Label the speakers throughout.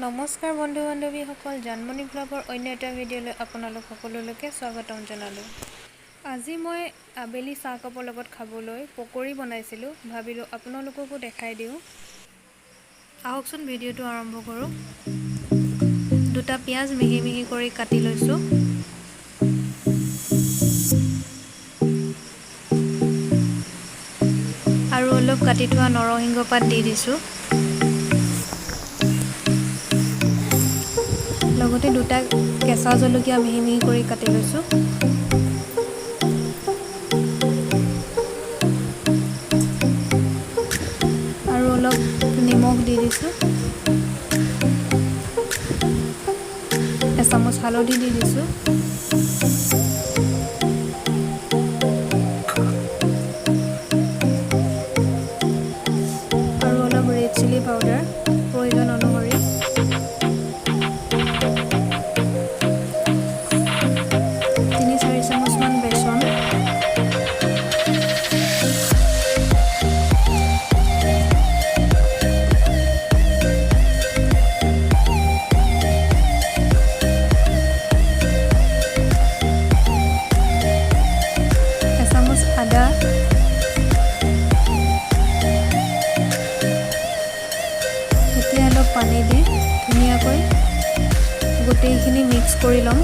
Speaker 1: নমস্কাৰ বন্ধু বান্ধৱীসকল, জানমণি ব্লগৰ অন্য এটা ভিডিঅ'লৈ আপোনালোক সকলোলৈকে স্বাগতম জনালোঁ। আজি মই আবেলি চাহকাপৰ লগত খাবলৈ পকৰি বনাইছিলোঁ। ভাবিলোঁ আপোনালোককো দেখাই দিওঁ। আহকচোন ভিডিঅ'টো আৰম্ভ কৰোঁ। দুটা পিঁয়াজ মিহি মিহি কৰি কাটি লৈছোঁ। আৰু অলপ কাটি থোৱা নৰসিংহ পাত দি দিছোঁ। লগতে দুটা কেঁচা জলকীয়া মিহি মিহি কৰি কাটি লৈছোঁ। আৰু অলপ নিমখ দি দিছোঁ। এচামুচ হালধি দি দিছোঁ। আৰু অলপ ৰেড চিলি পাউডাৰ প্ৰয়োজন অনুসৰি। আদা, এতিয়া অলপ পানী দি ধুনীয়াকৈ গোটেইখিনি মিক্স কৰি ল'ম।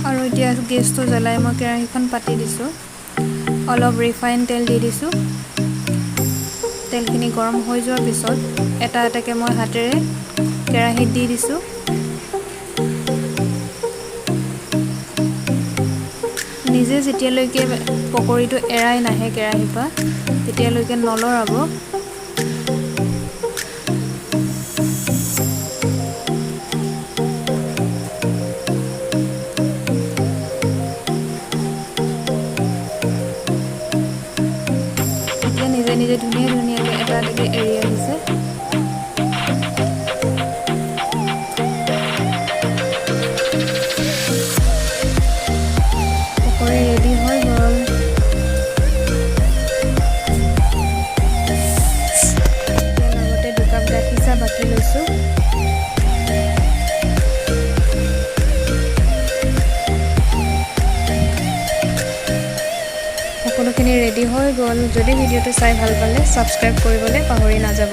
Speaker 1: আৰু এতিয়া গেছটো জ্বলাই মই কেৰাহীখন পাতি দিছোঁ। অলপ ৰিফাইন তেল দি দিছোঁ। তেলখিনি গৰম হৈ যোৱাৰ পিছত এটা এটাকৈ মই হাতেৰে কেৰাহীত দি দিছোঁ। নিজে যেতিয়ালৈকে পকৰিটো এৰাই নাহে কেৰাহীৰ পৰা তেতিয়ালৈকে নলৰাব। নিজে নিজে ধুনীয়াকৈ এটা এটাকৈ এৰি আহিছে। পকৰি ৰেডি হৈ গ'ল। এতিয়া লগতে 2 কাপ গাখীৰ চাহ বাকি লৈছোঁ। সকলোখিনি ৰেডি হৈ গ'ল। যদি ভিডিঅ'টো চাই ভাল পালে ছাবস্ক্ৰাইব কৰিবলৈ পাহৰি নাযাব।